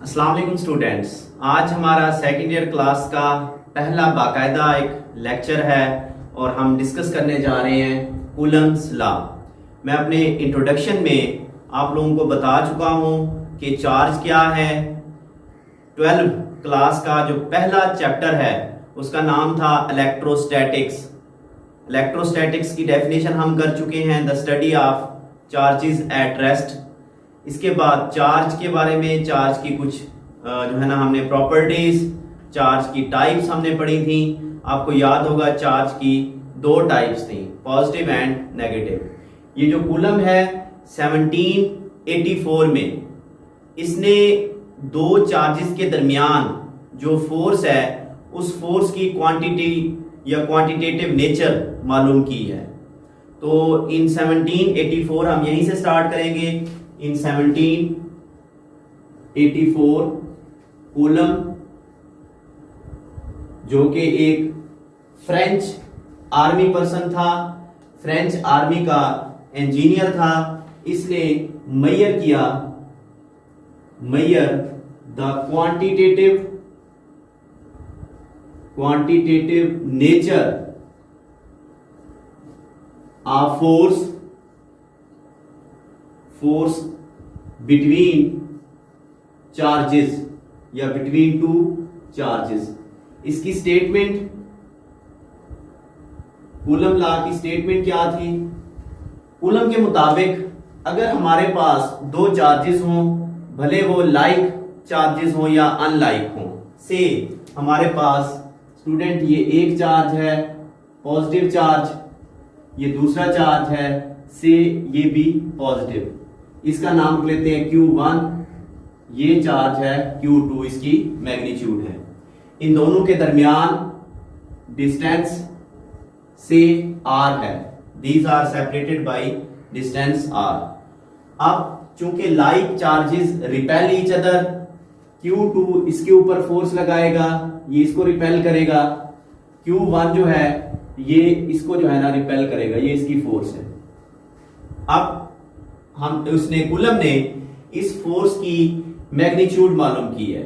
अस्सलाम वालेकुम स्टूडेंट्स। आज हमारा सेकेंड ईयर क्लास का पहला बाकायदा एक लेक्चर है और हम डिस्कस करने जा रहे हैं कूलम्स लॉ। मैं अपने इंट्रोडक्शन में आप लोगों को बता चुका हूं कि चार्ज क्या है। 12 क्लास का जो पहला चैप्टर है उसका नाम था इलेक्ट्रोस्टैटिक्स। इलेक्ट्रोस्टैटिक्स की डेफिनेशन हम कर चुके हैं, the study of charges at rest. इसके बाद चार्ज के बारे में, चार्ज की कुछ जो है ना हमने प्रॉपर्टीज, चार्ज की टाइप्स हमने पढ़ी थी। आपको याद होगा चार्ज की दो टाइप्स थी, पॉजिटिव एंड नेगेटिव। ये जो कूलम है 1784 में इसने दो चार्जेस के दरमियान जो फोर्स है उस फोर्स की क्वांटिटी या क्वांटिटेटिव नेचर मालूम की है। तो इन 1784 हम यहीं से स्टार्ट करेंगे। इन 1784 कूलम जो कि एक फ्रेंच आर्मी पर्सन था, फ्रेंच आर्मी का इंजीनियर था, इसने मेजर किया the quantitative nature of force between charges या बिटवीन टू चार्जेस। इसकी स्टेटमेंट, कूलम लॉ की स्टेटमेंट क्या थी? कूलम के मुताबिक अगर हमारे पास दो चार्जेस हों, भले वो लाइक चार्जेस हों या अनलाइक हों, से हमारे पास स्टूडेंट ये एक चार्ज है पॉजिटिव चार्ज, ये दूसरा चार्ज है से ये भी पॉजिटिव, इसका नाम लेते हैं Q1, ये चार्ज है Q2, इसकी मैग्नीट्यूड है। इन दोनों के दरमियान डिस्टेंस से R है, these are separated by distance R। अब चूंकि like charges repel each other, Q2 इसके ऊपर फोर्स लगाएगा, ये इसको रिपेल करेगा, Q1 जो है ये इसको जो है ना रिपेल करेगा, ये इसकी फोर्स है। अब कूलम ने इस फोर्स की मैग्नीट्यूड मालूम की है।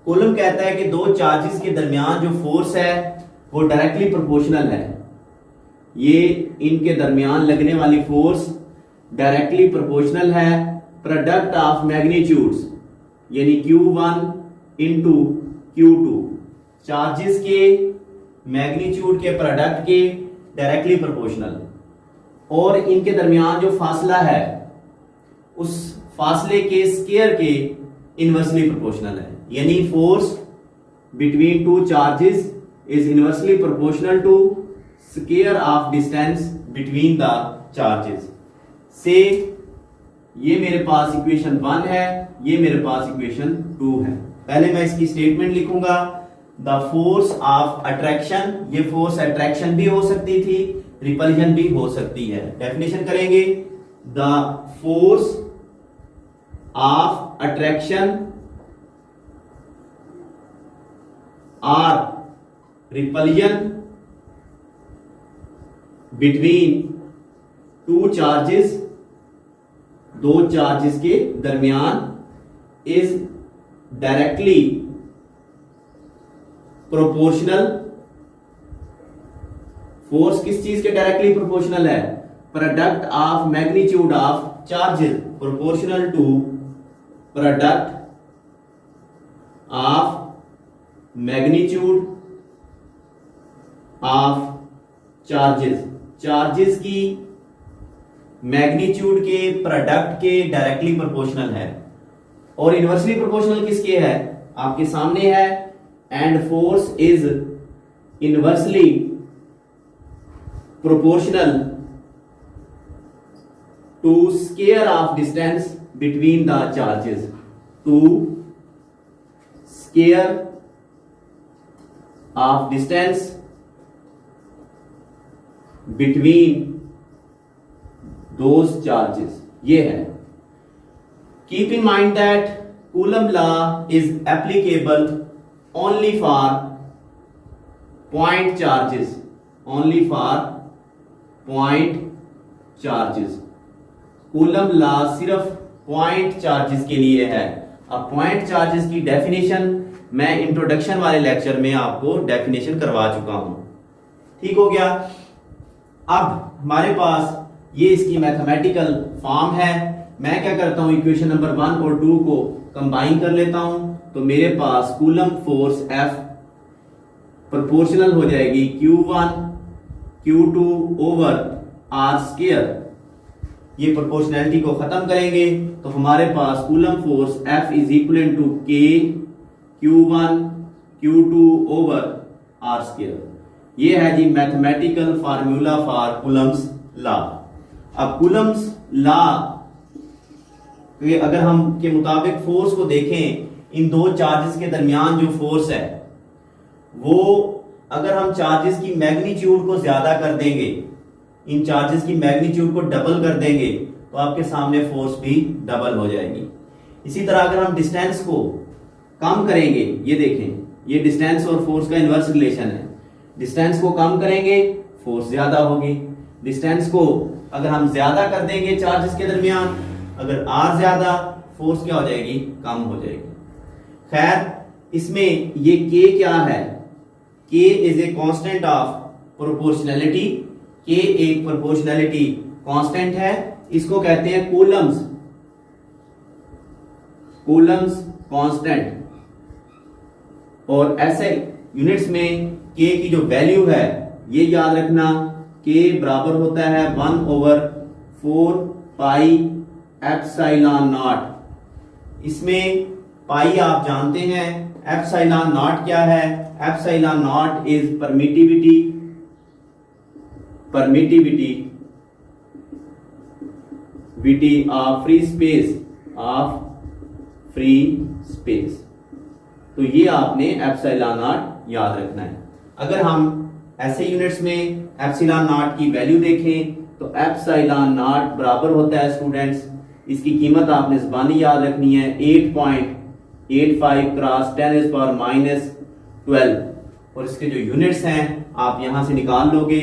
कूलम कहता है कि दो चार्जेस के दरमियान जो फोर्स है वो डायरेक्टली प्रोपोर्शनल है। ये इनके दरमियान लगने वाली फोर्स डायरेक्टली प्रोपोर्शनल है प्रोडक्ट ऑफ मैग्नीट्यूड्स, यानी Q1 इंटू Q2, चार्जेस के मैग्नीट्यूड के प्रोडक्ट के डायरेक्टली प्रोपोर्शनल। और इनके दरमियान जो फासला है उस फासले के स्क्वायर के इनवर्सली प्रोपोर्शनल है, यानी force between two charges is inversely proportional to square of distance between the charges. से ये मेरे पास इक्वेशन 1 है, ये मेरे पास इक्वेशन 2 है। पहले मैं इसकी स्टेटमेंट लिखूंगा, द फोर्स ऑफ अट्रैक्शन, ये फोर्स अट्रैक्शन भी हो सकती थी, रिपल्जन भी हो सकती है। डेफिनेशन करेंगे, द फोर्स ऑफ अट्रैक्शन और रिपल्जन बिटवीन टू चार्जेस, दो चार्जेस के दरमियान, इज डायरेक्टली प्रोपोर्शनल। फोर्स किस चीज के डायरेक्टली प्रोपोर्शनल है? Product of magnitude of charges proportional to product of magnitude of charges, charges की मैग्नीट्यूड के प्रोडक्ट के डायरेक्टली प्रोपोर्शनल है। और इनवर्सली प्रोपोर्शनल किसके है? आपके सामने है, and force is inversely proportional to square of distance between the charges, to square of distance between those charges, ये है। Keep in mind that Coulomb law is applicable only for point charges, only for point charges. Coulomb law सिर्फ point charges के लिए है, अब point charges की definition मैं introduction वाले लेक्चर में आपको डेफिनेशन करवा चुका हूं। ठीक हो गया। अब हमारे पास ये इसकी मैथमेटिकल फॉर्म है। मैं क्या करता हूं, इक्वेशन नंबर 1 और 2 को कंबाइन कर लेता हूं, तो मेरे पास कूलम फोर्स F प्रोपोर्शनल हो जाएगी Q1 Q2 over R square. ये प्रोपोर्शनैलिटी को खत्म करेंगे तो हमारे पास Coulomb force F is equal to K Q1 Q2 over R square. ये है जी mathematical formula for Coulomb's law. अब कूलम्स लॉ अगर हम के मुताबिक फोर्स को देखें, इन दो चार्जेस के दरमियान जो फोर्स है वो अगर हम चार्जेस की मैग्नीट्यूड को ज्यादा कर देंगे, इन चार्जेस की मैग्नीट्यूड को डबल कर देंगे, तो आपके सामने फोर्स भी डबल हो जाएगी। इसी तरह अगर हम डिस्टेंस को कम करेंगे, ये देखें, ये डिस्टेंस और फोर्स का इनवर्स रिलेशन है। डिस्टेंस को कम करेंगे फोर्स ज्यादा होगी, डिस्टेंस को अगर हम ज्यादा कर देंगे चार्जेस के दरमियान, अगर R ज्यादा, फोर्स क्या हो जाएगी, कम हो जाएगी। खैर, इसमें ये K क्या है, K is a constant of proportionality. K एक प्रोपोर्शनैलिटी कांस्टेंट है, इसको कहते हैं कूलम्स कांस्टेंट। और ऐसे यूनिट्स में K की जो वैल्यू है ये याद रखना, K बराबर होता है 1/4 पाई एप्सिलॉन नॉट। इसमें पाई आप जानते हैं, एप्सिलॉन नॉट क्या है, epsilon not is permittivity of free space. तो ये आपने एप्सिलॉन नॉट याद रखना है। अगर हम ऐसे यूनिट्स में एप्सिलॉन नॉट की वैल्यू देखें तो एप्सिलॉन नॉट बराबर होता है स्टूडेंट्स, इसकी कीमत आपने ज़बानी याद रखनी है 8.85 क्रॉस 10⁻⁻12। और इसके जो यूनिट्स हैं आप यहां से निकाल लोगे।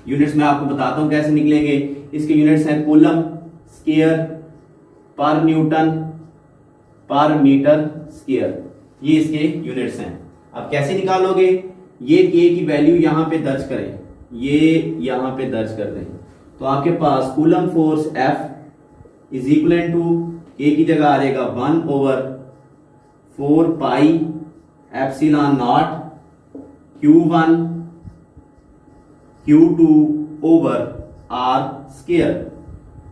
यूनिट्स में आपको बताता हूं कैसे निकलेंगे। इसके यूनिट्स हैं कूलम स्क्वायर पर न्यूटन पर मीटर स्क्वायर, ये इसके यूनिट्स हैं। अब कैसे निकालोगे, ये K की वैल्यू यहां पे दर्ज करें, ये यहां पे दर्ज कर दें, तो आपके पास Coulomb force F is equal to K की जगह आ जाएगा 1/4 pi epsilon naught Q1 Q2 over R square.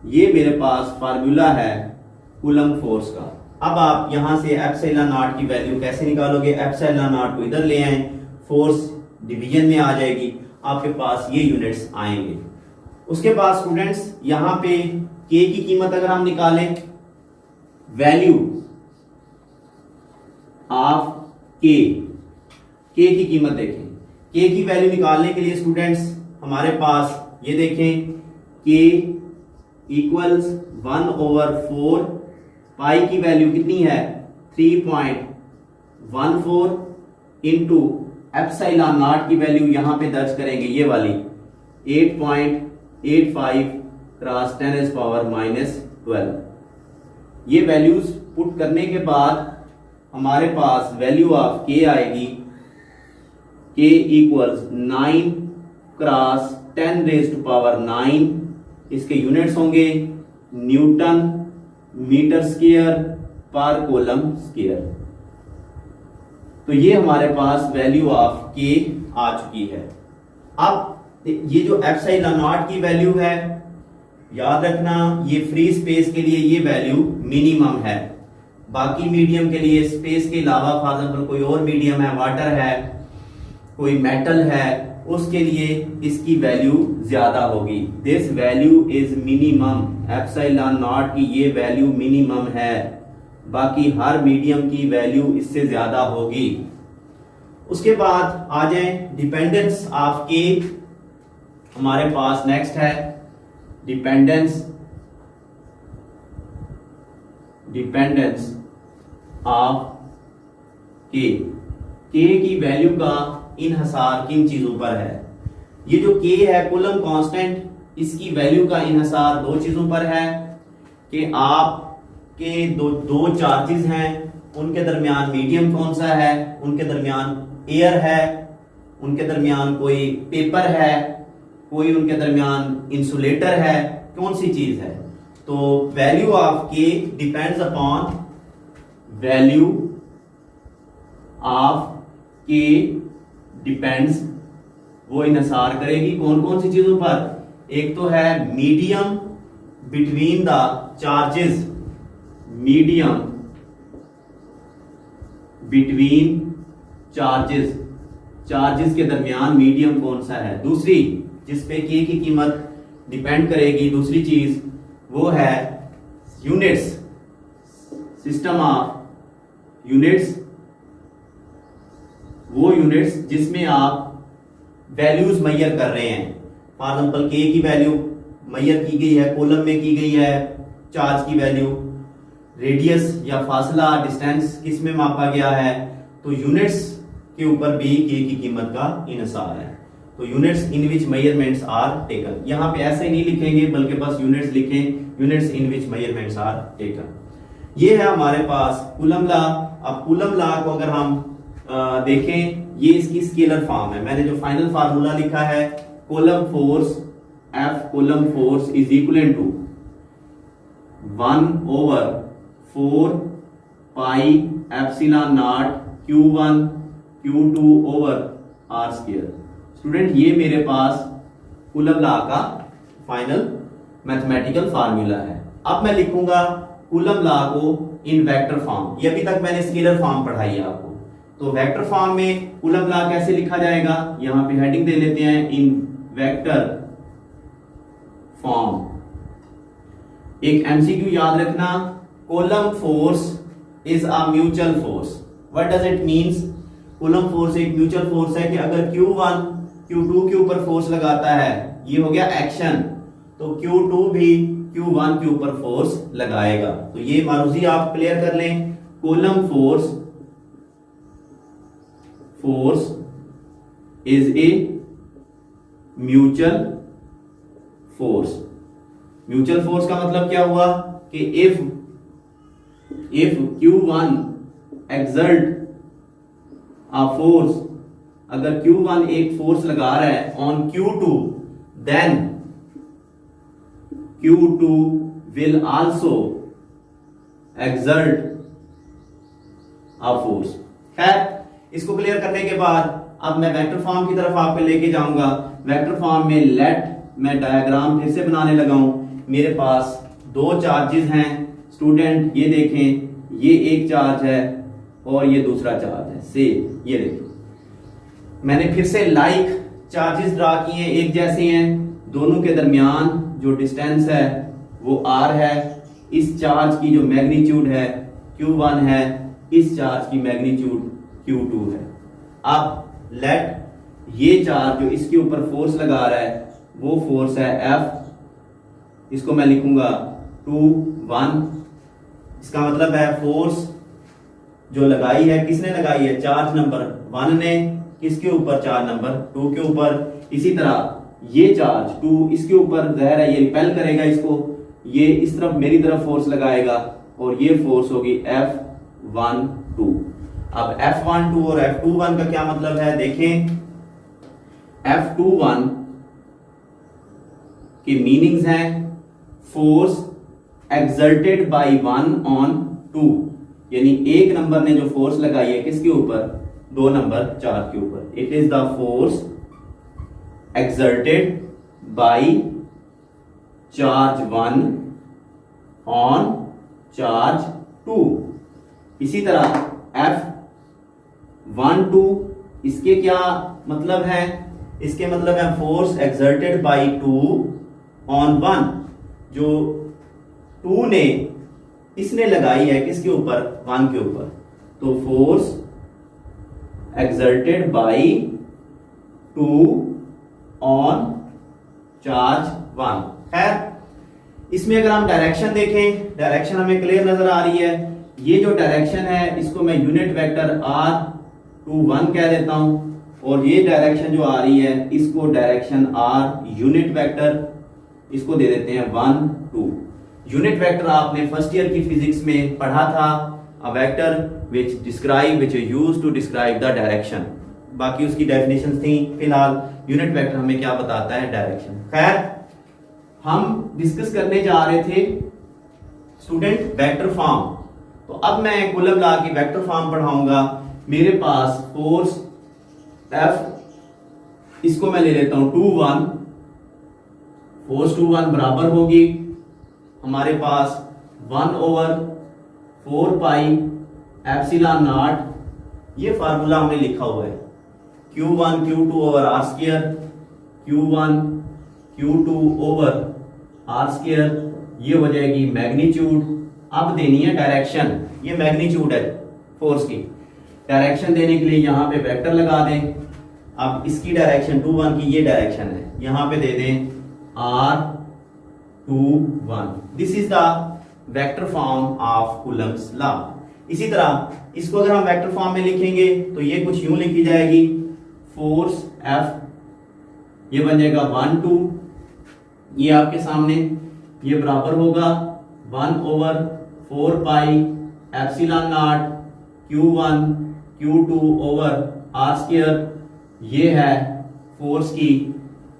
ये मेरे पास फार्मूला है कूलम फोर्स का। अब आप यहां से एप्सिलॉन नॉट की वैल्यू कैसे निकालोगे, एप्सिलॉन नॉट को इधर ले आए, फोर्स डिवीजन में आ जाएगी, आपके पास ये यूनिट्स आएंगे। उसके बाद स्टूडेंट्स यहां पे K की कीमत अगर हम निकालें, वैल्यू ऑफ K की कीमत देखें। K की वैल्यू निकालने के लिए स्टूडेंट्स हमारे पास ये देखें, K इक्वल्स 1/4 पाई की वैल्यू कितनी है 3.14 इंटू एप्सिलॉन नॉट की वैल्यू यहां पे दर्ज करेंगे, ये वाली 8.85 क्रॉस 10⁻⁻12। ये वैल्यूज पुट करने के बाद हमारे पास वैल्यू ऑफ K आएगी, K इक्वल्स 9 क्रॉस 10⁻⁹। इसके यूनिट्स होंगे न्यूटन मीटर स्क्वायर पर कूलम स्क्वायर। तो ये हमारे पास वैल्यू ऑफ K आ चुकी है। अब ये जो एप्सिलॉन नॉट की वैल्यू है, याद रखना ये फ्री स्पेस के लिए ये वैल्यू मिनिमम है। बाकी मीडियम के लिए, स्पेस के अलावा फॉर एग्जांपल कोई और मीडियम है, वाटर है, कोई मेटल है, उसके लिए इसकी वैल्यू ज्यादा होगी। This value is minimum, epsilon not की ये वैल्यू मिनिमम है, बाकी हर मीडियम की वैल्यू इससे ज्यादा होगी। उसके बाद आ जाए डिपेंडेंस ऑफ K। हमारे पास नेक्स्ट है डिपेंडेंस ऑफ K। K की वैल्यू का इन्हसार किन चीजों पर है। ये जो K है कूलम कांस्टेंट, इसकी वैल्यू का इन्हसार दो चीजों पर है कि आप के दो चार्जेस हैं, उनके दरमियान मीडियम कौन सा है, उनके दरमियान एयर है, उनके दरमियान कोई पेपर है, कोई उनके दरमियान इंसुलेटर है, कौन सी चीज है। तो वैल्यू ऑफ के डिपेंड्स अपॉन वैल्यू ऑफ के डिपेंड्स, वो इन्हिसार करेगी कौन कौन सी चीजों पर। एक तो है medium between the charges, medium between charges, charges के दरमियान मीडियम कौन सा है। दूसरी जिसपे के की कीमत डिपेंड करेगी, दूसरी चीज वो है यूनिट्स, सिस्टम ऑफ यूनिट्स, वो यूनिट्स जिसमें आप वैल्यूज मैयर कर रहे हैं। फॉर एग्जांपल के की वैल्यू मैयर की गई है, कॉलम में की गई है चार्ज की वैल्यू, रेडियस या फासला डिस्टेंस किस में मापा गया है, तो यूनिट्स के ऊपर भी के की कीमत का इन्हिसार है। तो units in which measurements are taken, यहां पे ऐसे नहीं लिखेंगे बल्कि बस यूनिट्स लिखें, units in which measurements are taken. ये है हमारे पास कूलम लॉ। अब कूलम लॉ को अगर हम देखें, ये इसकी स्केलर फॉर्म है। मैंने जो फाइनल फार्मूला लिखा है, Coulomb force F Coulomb force is equal to 1/4 pi epsilon naught Q1 Q2 over R square. Student ये मेरे पास कूलम लॉ का फाइनल मैथमेटिकल फार्मूला है। अब मैं लिखूंगा कूलम लॉ को इन वेक्टर फॉर्म। ये अभी तक मैंने स्केलर फॉर्म पढ़ाई है आपको, तो वेक्टर फॉर्म में कूलम लॉ कैसे लिखा जाएगा, यहां पे हेडिंग दे लेते हैं इन वेक्टर फॉर्म। एक एमसीक्यू याद रखना, coulomb force is a mutual force. What does it means, coulomb force एक म्यूचुअल फोर्स है कि अगर Q1 Q2 के ऊपर फोर्स लगाता है, ये हो गया एक्शन, तो Q2 भी Q1 के ऊपर फोर्स लगाएगा। तो ये मारूजी आप क्लियर कर लें, coulomb force is a mutual force. Mutual force का मतलब क्या हुआ कि if Q1 exert a force, अगर Q1 एक फोर्स लगा रहा है on Q2, then Q2 will also exert a force. खैर, इसको क्लियर करने के बाद अब मैं वेक्टर फॉर्म की तरफ आपको लेके जाऊंगा। वेक्टर फॉर्म में लेट मैं डायग्राम फिर से बनाने लगा हूं। मेरे पास दो चार्जेस हैं स्टूडेंट, ये देखें, ये एक चार्ज है और ये दूसरा चार्ज है। से ये देखिए मैंने फिर से लाइक चार्जेस ड्रा किए हैं, एक जैसे हैं, दोनों के दरमियान जो डिस्टेंस है वो r है। इस चार्ज की जो मैग्नीट्यूड है Q1 है, इस चार्ज की मैग्नीट्यूड Q2 है। अब लेट ये चार्ज जो इसके ऊपर फोर्स लगा रहा है वो फोर्स है F, इसको मैं लिखूंगा 2 1। इसका मतलब है फोर्स जो लगाई है, किसने लगाई है, चार्ज नंबर 1 ने, किसके ऊपर, चार्ज नंबर 2 के ऊपर। इसी तरह ये चार्ज 2 इसके ऊपर ज़ाहिर है ये रिपेल करेगा इसको, ये इस तरफ मेरी तरफ फोर्स लगाएगा और ये फोर्स होगी F12। अब F12 और F21 का क्या मतलब है, देखें, F21 के मीनिंग्स हैं फोर्स एक्सर्टेड बाय 1 ऑन 2, यानी एक नंबर ने जो फोर्स लगाई है किसके ऊपर, 2 नंबर चार्ज के ऊपर। It is the force exerted by charge 1 on charge 2। इसी तरह F12 इसके क्या मतलब है, इसके मतलब है फोर्स एक्सर्टेड बाय 2 ऑन 1, जो 2 ने इसने लगाई है किसके ऊपर, 1 के ऊपर। तो force exerted by 2 on charge 1। खैर, इसमें अगर हम डायरेक्शन देखें, डायरेक्शन हमें क्लियर नजर आ रही है। ये जो डायरेक्शन है इसको मैं यूनिट वेक्टर R21 कह देता हूं, और ये डायरेक्शन जो आ रही है इसको डायरेक्शन R यूनिट वेक्टर, इसको दे देते हैं 1 2। यूनिट वेक्टर आपने फर्स्ट ईयर की फिजिक्स में पढ़ा था, a vector which used to describe the direction. बाकी उसकी डेफिनेशन थी। फिलहाल यूनिट वेक्टर हमें क्या बताता है, डायरेक्शन। खैर, हम डिस्कस करने जा रहे थे स्टूडेंट वेक्टर फॉर्म। तो अब मैं कूलम लॉ की वेक्टर फॉर्म पढ़ाऊंगा। मेरे पास फोर्स F, इसको मैं ले लेता हूं 2-1, फोर्स 2-1 बराबर होगी हमारे पास 1/4 पाई एप्सिलॉन नॉट, ये फार्मूला हमने लिखा हुआ है, Q1 Q2 over R square, Q1 Q2 over R square, ये हो जाएगी मैग्नीट्यूड। अब देनी है डायरेक्शन, ये मैग्नीट्यूड है फोर्स की। डायरेक्शन देने के लिए यहां पे वेक्टर लगा दें। अब इसकी डायरेक्शन 2-1 की ये डायरेक्शन है, यहां पे दे दें R2-1। This is the vector form of Coulomb's law. इसी तरह इसको अगर हम वेक्टर फॉर्म में लिखेंगे तो ये कुछ यूं लिखी जाएगी, फोर्स F, ये बन जाएगा 1-2, ये आपके सामने, ये बराबर होगा 1/4 pi epsilon naught Q1 Q2 over R square, ये है फोर्स की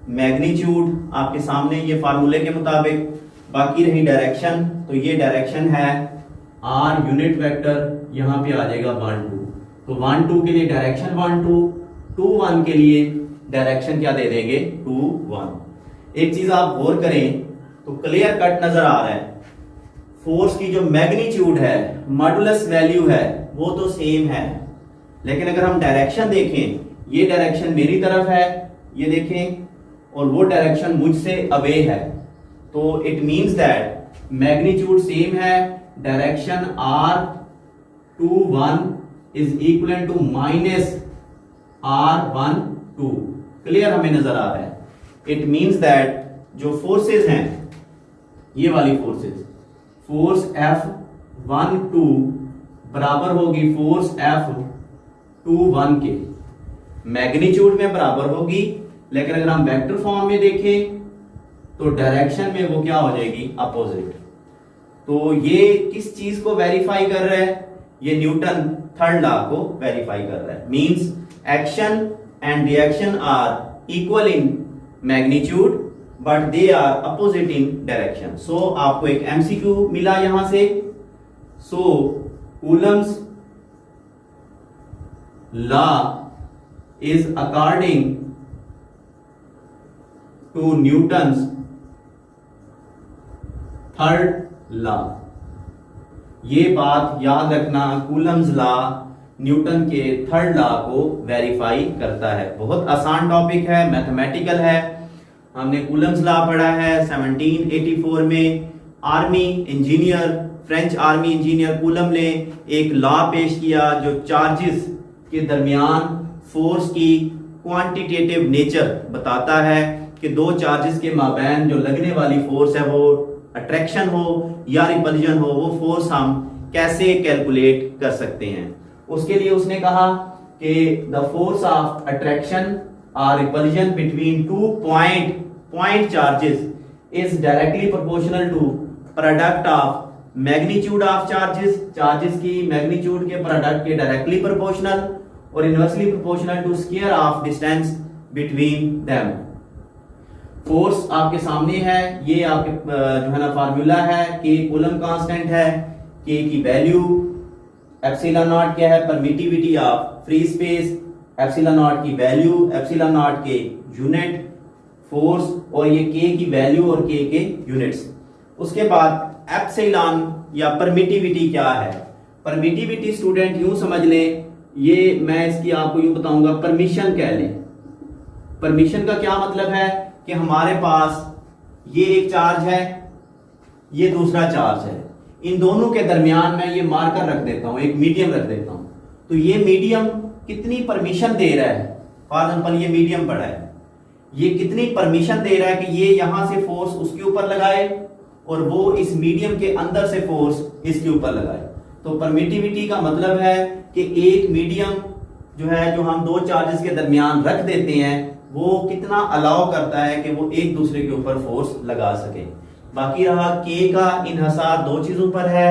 मैग्नीट्यूड आपके सामने, ये फार्मूले के मुताबिक। बाकी रही डायरेक्शन, तो ये डायरेक्शन है R यूनिट वेक्टर, यहां पे आ जाएगा 1-2। तो 1-2 के लिए डायरेक्शन 1-2, 2-1 के लिए डायरेक्शन क्या दे देंगे, 2-1। एक चीज आप गौर करें तो क्लियर कट नजर आ रहा है, फोर्स की जो मैग्नीट्यूड है, मॉडुलस वैल्यू है, वो तो सेम है, लेकिन अगर हम डायरेक्शन देखें, ये डायरेक्शन मेरी तरफ है, ये देखें, और वो डायरेक्शन मुझसे अवे है, तो it means that magnitude same है, direction R2-1 is equal to minus R1-2। Clear हमें नजर आ रहा है। इट मींस दैट जो फोर्सेस हैं, ये वाली फोर्सेस, फोर्स F1-2 बराबर होगी फोर्स F2-1 के, मैग्नीट्यूड में बराबर होगी, लेकिन अगर हम वेक्टर फॉर्म में देखें तो डायरेक्शन में वो क्या हो जाएगी, अपोजिट। तो ये किस चीज को वेरीफाई कर रहा है, ये न्यूटन थर्ड लॉ को वेरीफाई कर रहा है। Means action and reaction are equal in magnitude but they are opposite in direction. So आपको एक एमसीक्यू मिला यहां से। So Coulomb's law is according to Newton's third law। ये बात याद रखना, कूलम्स लॉ न्यूटन के थर्ड लॉ को वेरीफाई करता है। बहुत आसान टॉपिक है, मैथमेटिकल है। हमने कूलम्स लॉ पढ़ा है 1784 में। Army engineer, French army engineer coulomb ने एक लॉ पेश किया जो चार्जेस के दरमियान फोर्स की क्वांटिटेटिव नेचर बताता है कि दो चार्जेस के माबैन जो लगने वाली फोर्स है, वो अट्रैक्शन हो या रिपल्जन हो, वो फोर्स हम कैसे कैलकुलेट कर सकते हैं। उसके लिए उसने कहा कि द फोर्स ऑफ अट्रैक्शन और repulsion between two point charges is directly proportional to product of magnitude of charges की मैग्नीट्यूड के प्रोडक्ट के डायरेक्टली प्रोपोर्शनल और inversely proportional to square of distance between them. Force आपके सामने है, ये आपके जो है ना फार्मूला है, के कूलम कांस्टेंट है, के की वैल्यू, एप्सिलॉन नॉट क्या है, permittivity of free space, epsilon not की वैल्यू, एप्सिलॉन नॉट के यूनिट फोर्स, और ये के की वैल्यू और के यूनिट्स। उसके बाद एप्सिलॉन या परमिटिविटी क्या है। परमिटिविटी स्टूडेंट यूं समझ लें, ये मैं इसकी आपको यूं बताऊंगा, परमिशन कह लें। परमिशन का क्या मतलब है कि हमारे पास ये एक चार्ज है, ये दूसरा चार्ज है, इन दोनों के दरमियान मैं ये मार्कर रख देता हूं, एक मीडियम रख देता हूं। तो ये मीडियम कितनी परमिशन दे रहा है, फॉर एग्जांपल ये मीडियम पड़ा है, ये कितनी परमिशन दे रहा है कि ये यहां से फोर्स उसके ऊपर लगाए और वो इस मीडियम के अंदर से फोर्स इसके ऊपर लगाए। तो परमिटिविटी का मतलब है कि एक मीडियम जो है, जो हम दो चार्जेस के दरमियान रख देते हैं, वो कितना अलाउ करता है कि वो एक दूसरे के ऊपर फोर्स लगा सके। बाकी रहा के का इन्हसार दो चीजों पर है,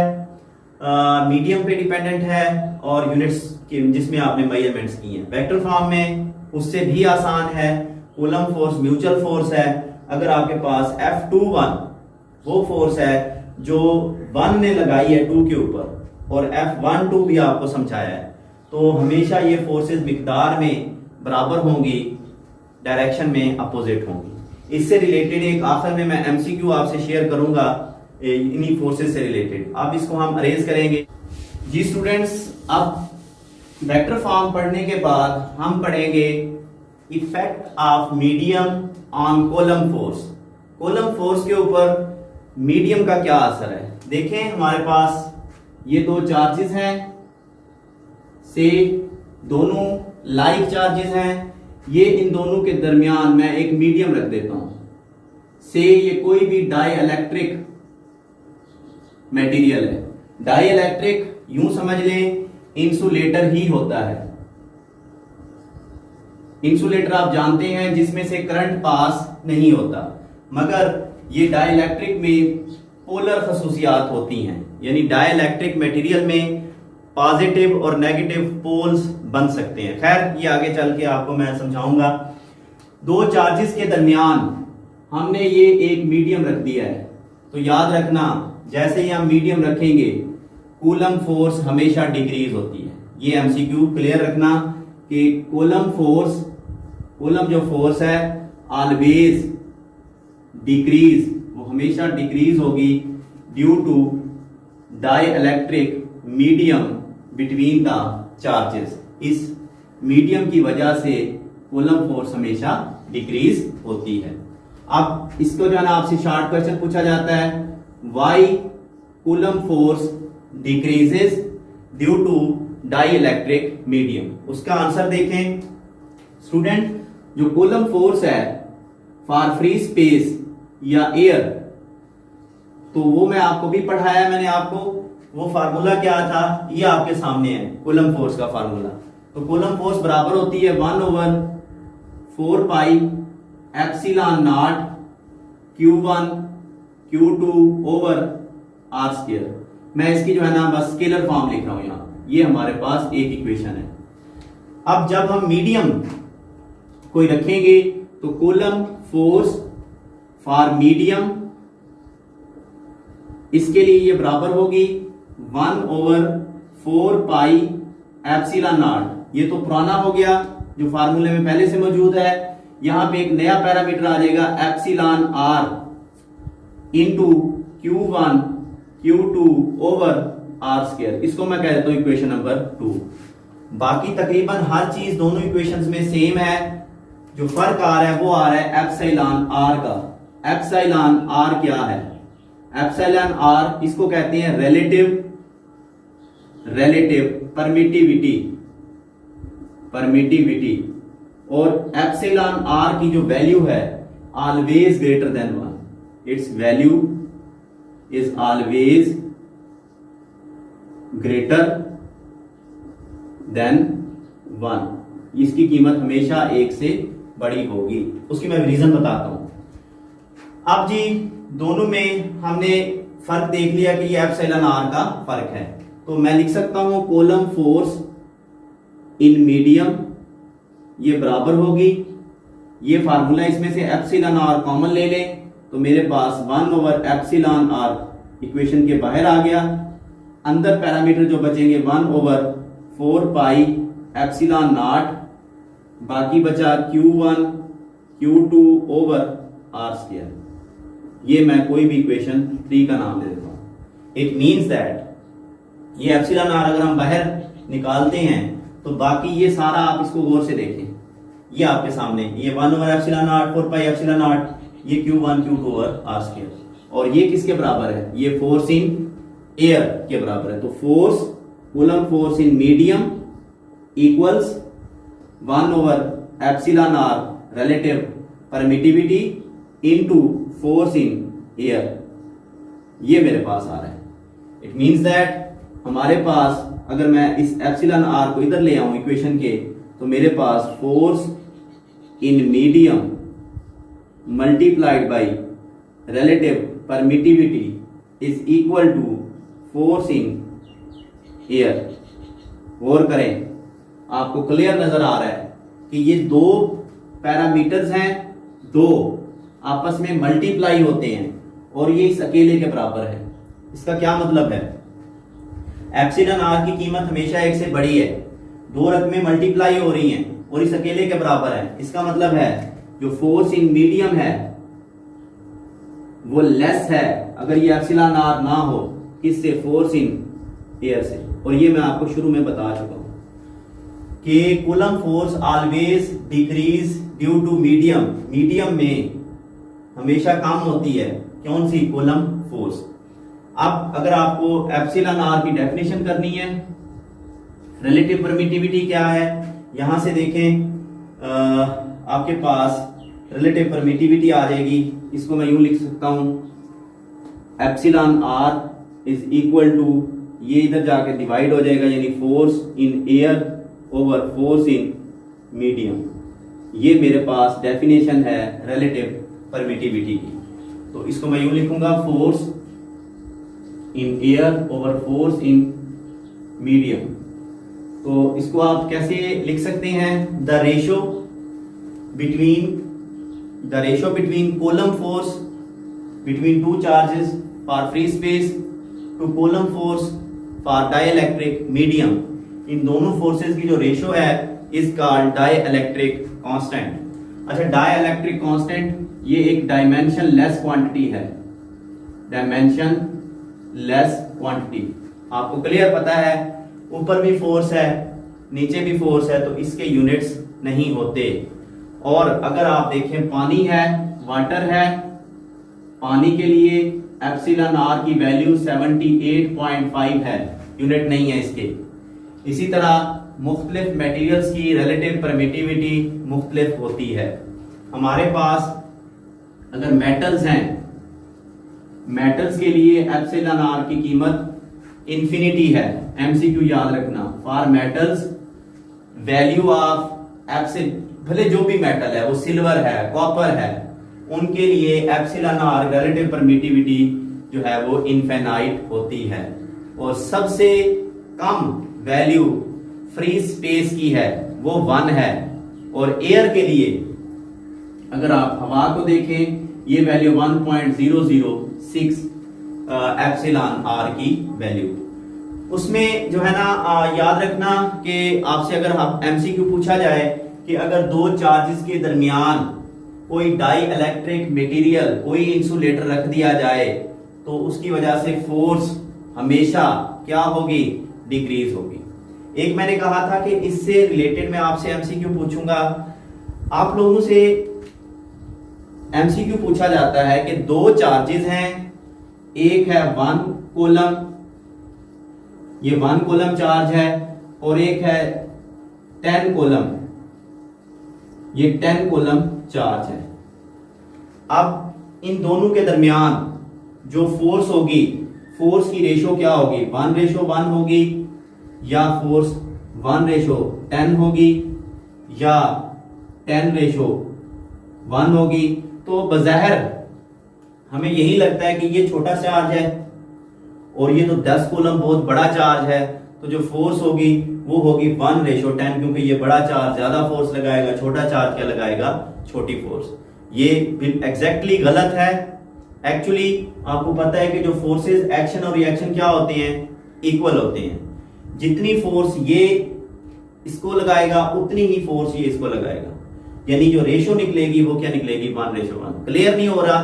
मीडियम पे डिपेंडेंट है और यूनिट्स जिसमें आपने मेजरमेंट्स की हैं। वेक्टर फॉर्म में उससे भी आसान है। कूलम फोर्स म्यूचुअल फोर्स है। अगर आपके पास F21 वो फोर्स है जो 1 ने लगाई है 2 के ऊपर और F12 भी आपको समझाया है, तो हमेशा ये फोर्सेस मिकदार में बराबर होंगी, डायरेक्शन में अपोजिट होंगी। इससे रिलेटेड एक आखिर में मैं MCQ आपसे शेयर करूंगा इन्हीं फोर्सेस से रिलेटेड। अब इसको हम अरेंज करेंगे। जी स्टूडेंट्स, अब वेक्टर फॉर्म पढ़ने के बाद हम पढ़ेंगे effect of medium on column force. Column force के ऊपर मीडियम का क्या असर है। देखें, हमारे पास ये दो चार्जेस हैं, से दोनों लाइक चार्जेस हैं। ये इन दोनों के दरमियान मैं एक मीडियम रख देता हूं। से ये कोई भी डाई इलेक्ट्रिक मटेरियल है। डाई इलेक्ट्रिक यूं समझ लें इंसुलेटर ही होता है। इंसुलेटर आप जानते हैं जिसमें से करंट पास नहीं होता, मगर ये डाइलेक्ट्रिक में पोलर खसूसियात होती हैं, यानी डाइलेक्ट्रिक मटेरियल में पॉजिटिव और नेगेटिव पोल्स बन सकते हैं। खैर, ये आगे चल के आपको मैं समझाऊंगा। दो चार्जेस के दरमियान हमने ये एक मीडियम रख दिया है, तो याद रखना जैसे ही हम मीडियम रखेंगे कूलम फोर्स हमेशा डिक्रीज होती है। ये MCQ क्लियर रखना कि कूलम जो फोर्स है ऑलवेज डिक्रीज, वो हमेशा डिक्रीज होगी due to dielectric medium between the charges. इस मीडियम की वजह से कूलम फोर्स हमेशा डिक्रीज होती है। अब इसको जो है ना आपसे शॉर्ट क्वेश्चन पूछा जाता है, why Coulomb force decreases due to dielectric medium. उसका आंसर देखें स्टूडेंट, जो कूलम फोर्स है फॉर फ्री स्पेस या एयर, तो वो मैं आपको भी पढ़ाया मैंने आपको। वो फार्मूला क्या था, ये आपके सामने है कूलम फोर्स का फार्मूला। तो कूलम फोर्स बराबर होती है 1/4 pi epsilon naught Q1 Q2 over R square. मैं इसकी जो है ना बस स्केलर फॉर्म लिख रहा हूं यहां। ये हमारे पास एक इक्वेशन है। अब जब हम मीडियम कोई रखेंगे तो कूलम फोर्स फॉर मीडियम, इसके लिए ये बराबर होगी 1/4 पाई एप्सिलॉन नॉट। ये तो पुराना हो गया जो फार्मूले में पहले से मौजूद है। यहां पे एक नया पैरामीटर आ जाएगा epsilon R into Q1 Q2 over R square. इसको मैं कह देता हूं इक्वेशन नंबर 2। बाकी तकरीबन हर चीज दोनों इक्वेशंस में सेम है। जो फर्क आ रहा है वो आ रहा है एप्सिलॉन R का। एप्सिलॉन R क्या है? एप्सिलॉन R इसको कहते हैं रिलेटिव परमिटिविटी, और एप्सिलॉन R की जो वैल्यू है always greater than 1। It's value is always greater than 1। इसकी कीमत हमेशा 1 से बड़ी होगी। उसकी मैं रीजन बताता हूं। अब जी दोनों में हमने फर्क देख लिया कि ये एप्सिलॉन R का फर्क है, तो मैं लिख सकता हूं कूलम फोर्स इन मीडियम, ये बराबर होगी, ये फार्मूला इसमें से एप्सिलॉन R कॉमन ले लें तो मेरे पास 1/एप्सिलॉन R इक्वेशन के बाहर आ गया। अंदर पैरामीटर जो बचेंगे 1/4 पाई एप्सिलॉन नॉट, बाकी बचा Q1 Q2 over R square. ये मैं कोई भी इक्वेशन 3 का नाम दे देता हूं। इट मींस दैट ये एप्सिलॉन R अगर हम बाहर निकालते हैं तो बाकी ये सारा आप इसको गौर से देखें, ये आपके सामने ये 1/एप्सिलॉन नॉट 4 पाई एप्सिलॉन नॉट, ये Q1 Q2 over R square, और ये किसके बराबर है? ये फोर्स इन एयर के बराबर है। तो force Coulomb force in medium equals 1/एप्सिलॉन R relative permittivity into force in air. ये मेरे पास आ रहा है। इट मींस दैट हमारे पास अगर मैं इस एप्सिलॉन R को इधर ले आऊं इक्वेशन के, तो मेरे पास force in medium multiplied by relative permittivity is equal to force in air. गौर करें, आपको क्लियर नजर आ रहा है कि ये दो पैरामीटर्स हैं, दो आपस में मल्टीप्लाई होते हैं और ये इस अकेले के बराबर है। इसका क्या मतलब है? एप्सिलॉन आर की कीमत हमेशा एक से बड़ी है, दो रकमें मल्टीप्लाई हो रही हैं और इस अकेले के बराबर है। इसका मतलब है जो फोर्स इन मीडियम है वो लेस है अगर ये एप्सिलॉन आर ना हो, किससे? फोर्स इन एयर से। और ये मैं आपको शुरू में बता चुका हूं कि Coulomb force always decrease due to medium. Medium में हमेशा कम होती है, कौन सी? Coulomb force. अब अगर आपको एप्सिलॉन आर की डेफिनेशन करनी है, रिलेटिव परमिटिविटी क्या है, यहां से देखें आपके पास रिलेटिव परमिटिविटी आ जाएगी। इसको मैं यूं लिख सकता हूं, epsilon R is equal to, ये इधर जाके डिवाइड हो जाएगा, यानी force in air over force in medium. ये मेरे पास डेफिनेशन है रिलेटिव परमिटिविटी की। तो इसको मैं यूं लिखूंगा, force in air over force in medium. तो इसको आप कैसे लिख सकते हैं? The ratio between Coulomb force between two charges for free space to Coulomb force for dielectric medium. इन दोनों फोर्सेस की जो रेशो है इज कॉल्ड डाइइलेक्ट्रिक कांस्टेंट। अच्छा, डाइइलेक्ट्रिक कांस्टेंट ये एक डायमेंशन लेस क्वांटिटी है, डायमेंशन लेस क्वांटिटी। आपको क्लियर पता है, ऊपर भी फोर्स है नीचे भी फोर्स है, तो इसके यूनिट्स नहीं होते। और अगर आप देखें, पानी है, वाटर है, पानी के लिए एप्सिलॉन आर की वैल्यू 78.5 है, यूनिट नहीं है इसके। इसी तरह मुख्तलिफ मटेरियल्स की रिलेटिव परमिटिविटी मुख्तलिफ होती है। हमारे पास अगर मेटल्स हैं, मेटल्स के लिए एप्सिलॉन आर की कीमत इंफिनिटी है। एमसीक्यू याद रखना, फॉर मेटल्स वैल्यू ऑफ एप्सिल, भले जो भी मेटल है, वो सिल्वर है, कॉपर है, उनके लिए एप्सिलॉन आर रिलेटिव परमिटिविटी जो है वो इनफिनाइट होती है। और सबसे कम वैल्यू फ्री स्पेस की है, वो 1 है। और एयर के लिए अगर आप हवा को देखें, ये वैल्यू 1.006 एप्सिलॉन आर की वैल्यू। उसमें जो है ना, याद रखना कि आपसे अगर एमसीक्यू पूछा जाए कि अगर दो चार्जेस के दरमियान कोई डाई इलेक्ट्रिक मटेरियल, कोई इंसुलेटर रख दिया जाए, तो उसकी वजह से फोर्स हमेशा क्या होगी? डिक्रीज होगी। एक मैंने कहा था कि इससे रिलेटेड मैं आपसे एमसीक्यू पूछूंगा। आप लोगों से एमसीक्यू पूछा जाता है कि दो चार्जेस हैं, एक है 1 कूलम, ये 1 कूलम चार्ज है, और एक है 10 कूलम, ये 10 कूलम चार्ज है। अब इन दोनों के दरमियान जो फोर्स होगी, फोर्स की रेशो क्या होगी? 1:1 होगी, या फोर्स 1:10 होगी, या 10:1 होगी। तो बज़ाहिर हमें यही लगता है कि ये छोटा चार्ज है और ये तो 10 कूलम बहुत बड़ा चार्ज है, तो जो फोर्स होगी वो होगी 1:10, क्योंकि ये बड़ा चार्ज ज्यादा फोर्स लगाएगा, छोटा चार्ज क्या लगाएगा? छोटी फोर्स। ये एग्जैक्टली गलत है। एक्चुअली आपको पता है कि जो फोर्सेस एक्शन और रिएक्शन क्या होते हैं? इक्वल होते हैं। जितनी फोर्स ये इसको लगाएगा उतनी ही फोर्स ये इसको लगाएगा, यानी जो रेशो निकलेगी वो क्या निकलेगी? 1:1। क्लियर नहीं हो रहा?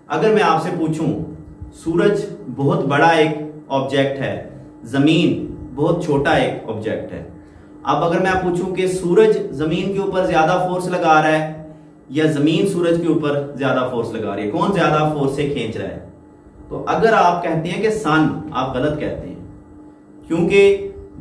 अगर मैं आपसे पूछूं, सूरज बहुत बड़ा एक ऑब्जेक्ट है, जमीन बहुत छोटा एक ऑब्जेक्ट है। अब अगर मैं पूछूं कि सूरज जमीन के ऊपर ज्यादा फोर्स लगा रहा है या जमीन सूरज के ऊपर ज्यादा फोर्स लगा रही है, कौन ज्यादा फोर्स से खींच रहा है? तो अगर आप कहते हैं कि सन, आप गलत कहते हैं, क्योंकि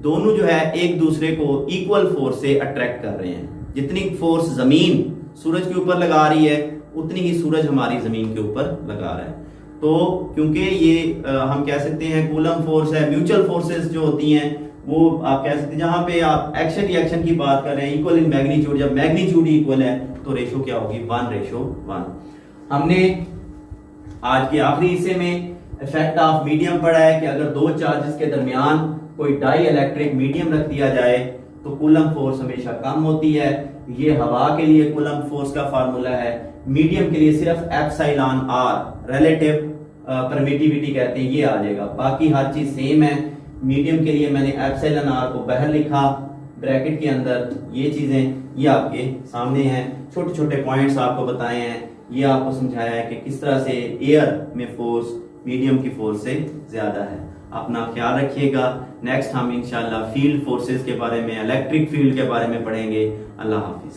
दोनों जो है एक दूसरे को इक्वल फोर्स से अट्रैक्ट कर रहे हैं। जितनी फोर्स जमीन सूरज के ऊपर लगा रही है उतनी ही सूरज हमारी जमीन के ऊपर लगा रहा है। तो क्योंकि ये हम कह सकते हैं कूलम फोर्स है, म्यूचुअल फोर्सेस जो होती हैं वो आप कह सकते हैं, जहां पे आप एक्शन रिएक्शन की बात कर रहे हैं, इक्वल इन मैग्नीट्यूड, जब मैग्नीट्यूड इक्वल है तो रेशो क्या होगी? 1:1। हमने आज के आखिरी हिस्से में इफेक्ट ऑफ मीडियम पढ़ा है कि अगर दो चार्जेस के दरमियान कोई डाई इलेक्ट्रिक मीडियम रख दिया जाए तो कूलम फोर्स हमेशा कम होती है। ये हवा के लिए कूलम फोर्स का फार्मूला है, मीडियम के लिए सिर्फ एप्सिलॉन आर रिलेटिव परमिटिविटी कहते हैं ये आ जाएगा, बाकी हर चीज सेम है। मीडियम के लिए मैंने एप्सिलॉन आर को बाहर लिखा ब्रैकेट के अंदर, ये चीजें ये आपके सामने हैं, छोटे छोटे पॉइंट्स आपको बताए हैं, ये आपको समझाया है कि किस तरह से एयर में फोर्स मीडियम की फोर्स से ज्यादा है। अपना ख्याल रखिएगा। नेक्स्ट हम इंशाल्लाह फील्ड फोर्सेस के बारे में, इलेक्ट्रिक फील्ड के बारे में पढ़ेंगे। अल्लाह हाफिज।